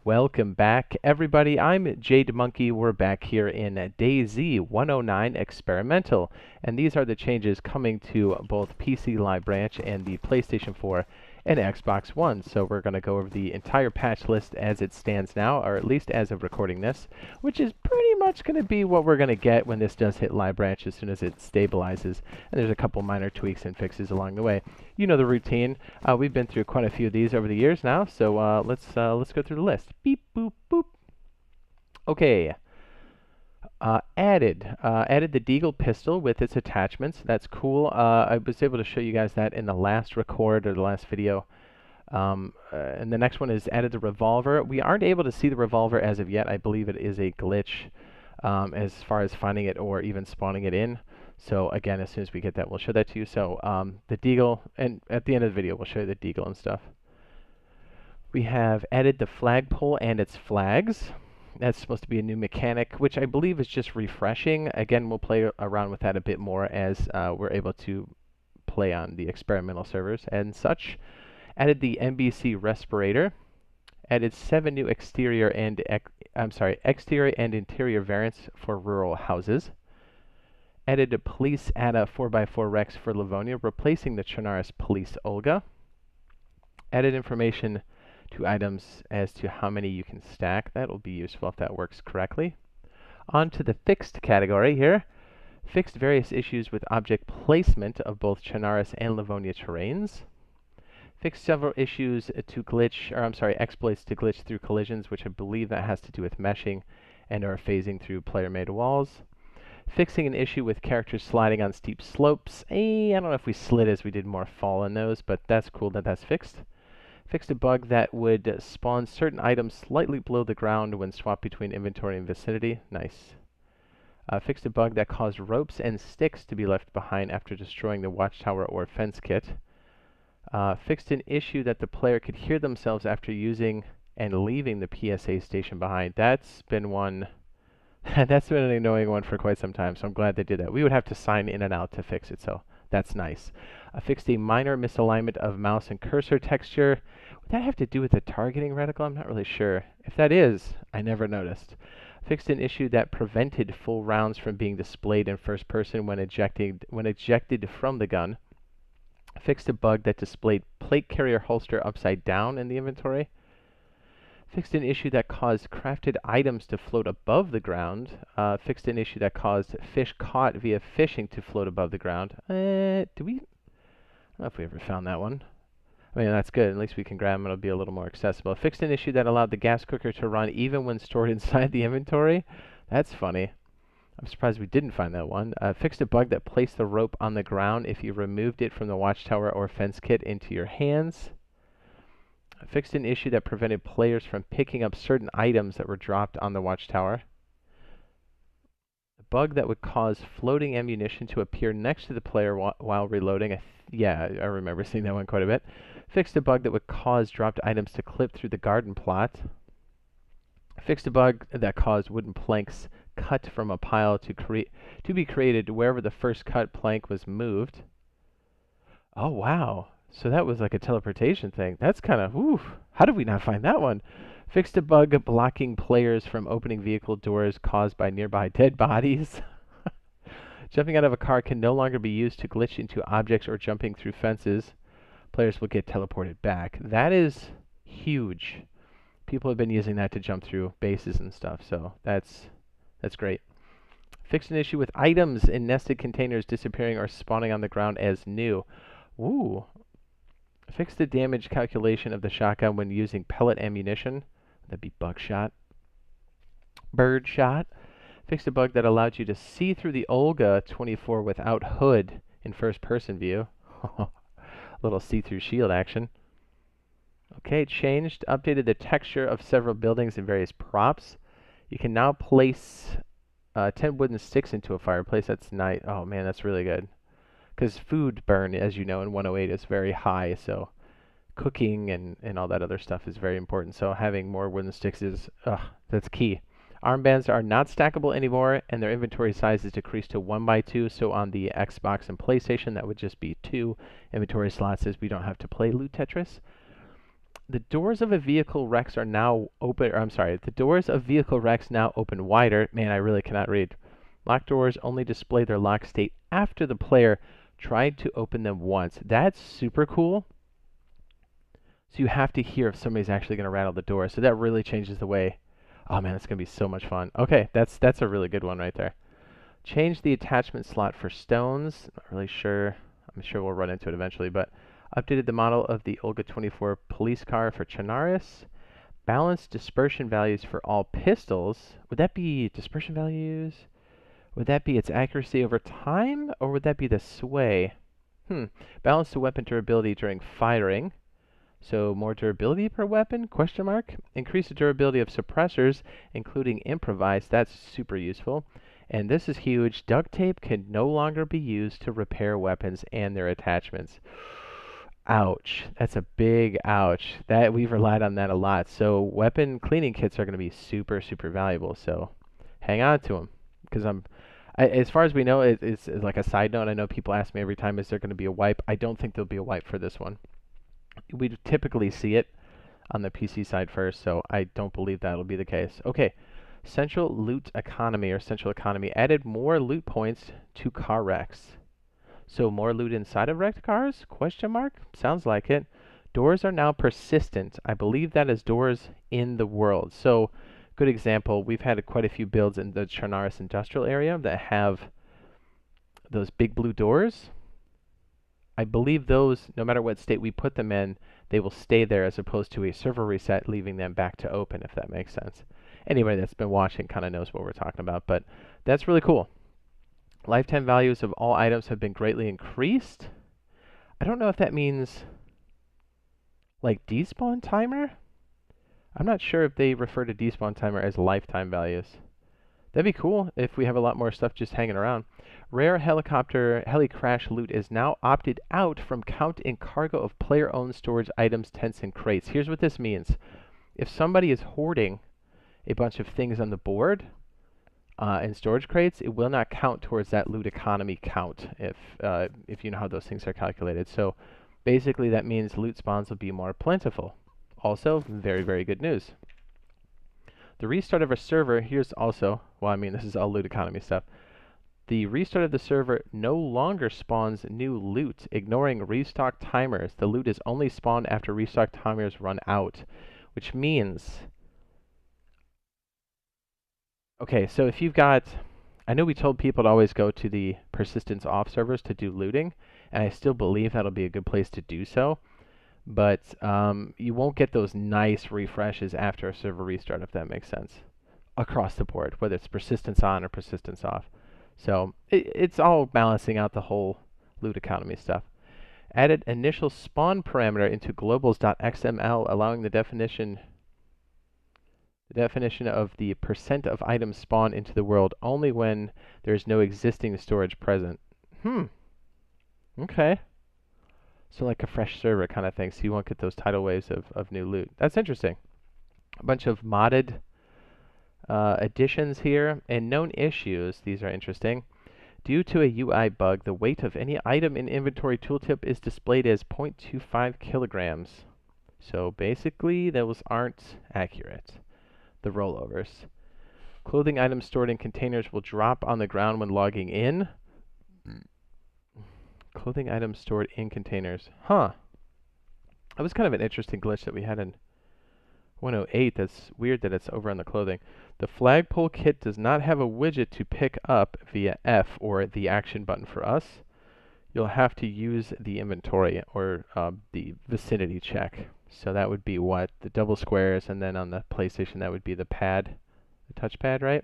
Welcome back, everybody. I'm Jade Monkey. We're back here in DayZ 1.09 Experimental, and these are the changes coming to both PC Live Branch and the PlayStation 4 and Xbox One. So we're going to go over the entire patch list as it stands now, or at least as of recording this, which is pretty much going to be what we're going to get when this does hit Live Branch as soon as it stabilizes. And there's a couple minor tweaks and fixes along the way. You know the routine. We've been through quite a few of these over the years now, so let's go through the list. Beep, boop, boop. Okay. Added the deagle pistol with its attachments. That's cool. I was able to show you guys that in the last record or the last video. And the next one is added the revolver. We aren't able to see the revolver as of yet. I believe it is a glitch as far as finding it or even spawning it in. So again, as soon as we get that, we'll show that to you. So the deagle, and at the end of the video, we'll show you the deagle and stuff. We have added the flagpole and its flags. That's supposed to be a new mechanic, which I believe is just refreshing. Again, we'll play around with that a bit more as we're able to play on the experimental servers and such. Added the NBC respirator. Added 7 new exterior and interior variants for rural houses. Added a police ATA 4x4 Rex for Livonia, replacing the Chernarus Police Olga. Added information to items as to how many you can stack. That will be useful if that works correctly. On to the fixed category here. Fixed various issues with object placement of both Chernarus and Livonia terrains. Fixed several issues to glitch, exploits to glitch through collisions, which I believe that has to do with meshing and or phasing through player-made walls. Fixing an issue with characters sliding on steep slopes. I don't know if we slid as we did more fall in those, but that's cool that that's fixed. Fixed a bug that would spawn certain items slightly below the ground when swapped between inventory and vicinity. Nice. Fixed a bug that caused ropes and sticks to be left behind after destroying the watchtower or fence kit. Fixed an issue that the player could hear themselves after using and leaving the PSA station behind. That's been one... that's been an annoying one for quite some time, so I'm glad they did that. We would have to sign in and out to fix it, so that's nice. Fixed a minor misalignment of mouse and cursor texture. Would that have to do with the targeting reticle? I'm not really sure. If that is, I never noticed. Fixed an issue that prevented full rounds from being displayed in first person when ejected from the gun. Fixed a bug that displayed plate carrier holster upside down in the inventory. Fixed an issue that caused crafted items to float above the ground. Fixed an issue that caused fish caught via fishing to float above the ground. I don't know if we ever found that one. I mean, that's good. At least we can grab them. It'll be a little more accessible. Fixed an issue that allowed the gas cooker to run even when stored inside the inventory. That's funny. I'm surprised we didn't find that one. Fixed a bug that placed the rope on the ground if you removed it from the watchtower or fence kit into your hands. Fixed an issue that prevented players from picking up certain items that were dropped on the watchtower. A bug that would cause floating ammunition to appear next to the player while reloading. Yeah, I remember seeing that one quite a bit. Fixed a bug that would cause dropped items to clip through the garden plot. Fixed a bug that caused wooden planks cut from a pile to be created wherever the first cut plank was moved. Oh, wow. So that was like a teleportation thing. That's kind of, oof. How did we not find that one? Fixed a bug blocking players from opening vehicle doors caused by nearby dead bodies. Jumping out of a car can no longer be used to glitch into objects or jumping through fences. Players will get teleported back. That is huge. People have been using that to jump through bases and stuff, so that's great. Fixed an issue with items in nested containers disappearing or spawning on the ground as new. Ooh. Fixed the damage calculation of the shotgun when using pellet ammunition. That'd be buckshot. Birdshot. Fixed a bug that allowed you to see through the Olga 24 without hood in first-person view. Little see-through shield action. Okay, updated the texture of several buildings and various props. You can now place 10 wooden sticks into a fireplace. That's nice. Oh man, that's really good. Because food burn, as you know, in 108 is very high, so cooking and all that other stuff is very important. So having more wooden sticks is, that's key. Armbands are not stackable anymore, and their inventory size is decreased to 1x2, so on the Xbox and PlayStation, that would just be 2 inventory slots as we don't have to play Loot Tetris. The doors of a vehicle Rex are now open, or I'm sorry, the doors of vehicle Rex now open wider. Man, I really cannot read. Locked doors only display their lock state after the player tried to open them once. That's super cool. So you have to hear if somebody's actually going to rattle the door. So that really changes the way. Oh man, it's going to be so much fun. Okay, that's a really good one right there. Change the attachment slot for stones. Not really sure. I'm sure we'll run into it eventually, but updated the model of the Olga 24 police car for Chernarus. Balanced dispersion values for all pistols. Would that be dispersion values? Would that be its accuracy over time, or would that be the sway? Balance the weapon durability during firing. So more durability per weapon? Question mark. Increase the durability of suppressors, including improvised. That's super useful. And this is huge. Duct tape can no longer be used to repair weapons and their attachments. Ouch. That's a big ouch. That we've relied on that a lot. So weapon cleaning kits are going to be super, super valuable. So hang on to them, because as far as we know, it's like a side note. I know people ask me every time, is there going to be a wipe? I don't think there'll be a wipe for this one. We typically see it on the PC side first, so I don't believe that'll be the case. Okay, Central Loot Economy, or Central Economy, added more loot points to car wrecks. So more loot inside of wrecked cars? Question mark? Sounds like it. Doors are now persistent. I believe that is doors in the world. So, good example, we've had quite a few builds in the Chernarus industrial area that have those big blue doors. I believe those, no matter what state we put them in, they will stay there, as opposed to a server reset leaving them back to open, if that makes sense. Anybody that's been watching kind of knows what we're talking about, but that's really cool. Lifetime values of all items have been greatly increased. I don't know if that means like despawn timer. I'm not sure if they refer to despawn timer as lifetime values. That'd be cool if we have a lot more stuff just hanging around. Rare helicopter heli crash loot is now opted out from count in cargo of player-owned storage items, tents, and crates. Here's what this means. If somebody is hoarding a bunch of things on the board in storage crates, it will not count towards that loot economy count if you know how those things are calculated. So basically that means loot spawns will be more plentiful. Also, very, very good news. The restart of a server, here's also, well, I mean, this is all loot economy stuff. The restart of the server no longer spawns new loot, ignoring restock timers. The loot is only spawned after restock timers run out, which means... Okay, so if you've got... I know we told people to always go to the persistence off servers to do looting, and I still believe that'll be a good place to do so. But you won't get those nice refreshes after a server restart, if that makes sense, across the board, whether it's persistence on or persistence off. So it's all balancing out the whole loot economy stuff. Added initial spawn parameter into globals.xml, allowing the definition of the percent of items spawned into the world only when there is no existing storage present. Okay. So like a fresh server kind of thing, so you won't get those tidal waves of new loot. That's interesting. A bunch of modded additions here, and known issues. These are interesting. Due to a UI bug, the weight of any item in inventory tooltip is displayed as 0.25 kilograms. So basically, those aren't accurate. The rollovers. Clothing items stored in containers will drop on the ground when logging in. Clothing items stored in containers. Huh. That was kind of an interesting glitch that we had in 1.08. That's weird that it's over on the clothing. The flagpole kit does not have a widget to pick up via F, or the action button for us. You'll have to use the inventory, or the vicinity check. So that would be what? The double squares, and then on the PlayStation that would be the pad, the touchpad, right?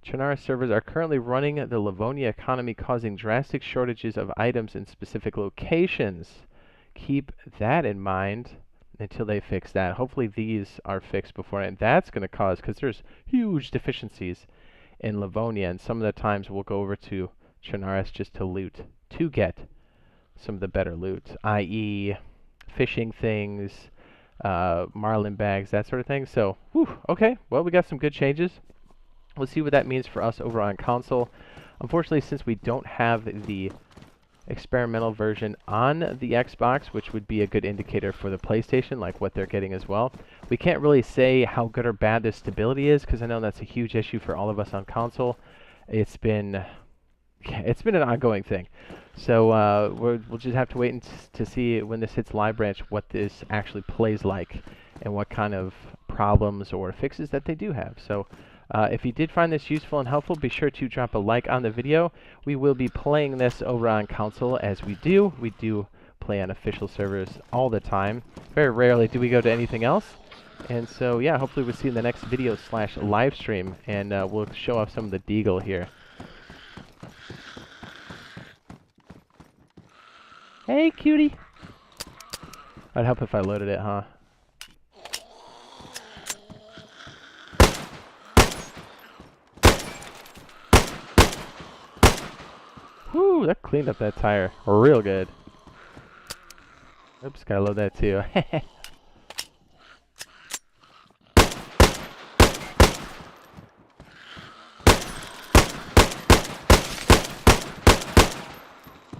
Chernarus servers are currently running the Livonia economy, causing drastic shortages of items in specific locations. Keep that in mind until they fix that. Hopefully these are fixed before, and that's going to cause, because there's huge deficiencies in Livonia, and some of the times we'll go over to Chernarus just to loot, to get some of the better loot, i.e. fishing things, marlin bags, that sort of thing. So, okay, well, we got some good changes. We'll see what that means for us over on console. Unfortunately, since we don't have the experimental version on the Xbox, which would be a good indicator for the PlayStation, like what they're getting as well. We can't really say how good or bad the stability is, because I know that's a huge issue for all of us on console. It's been an ongoing thing. So we'll just have to wait to see when this hits Live Branch what this actually plays like and what kind of problems or fixes that they do have. So if you did find this useful and helpful, be sure to drop a like on the video. We will be playing this over on console as we do. We do play on official servers all the time. Very rarely do we go to anything else. And so, yeah, hopefully we'll see you in the next video / live stream, and we'll show off some of the deagle here. Hey, cutie! I'd help if I loaded it, huh? Whew, that cleaned up that tire real good. Oops, gotta load that too.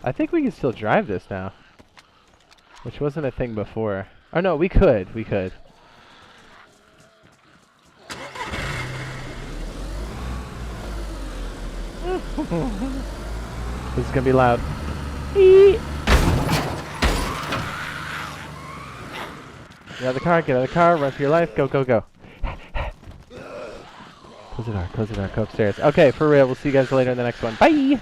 I think we can still drive this now, which wasn't a thing before. Oh no, we could. This is gonna be loud. Get out of the car, run for your life, go, go, go. Close the door, go upstairs. Okay, for real, we'll see you guys later in the next one. Bye!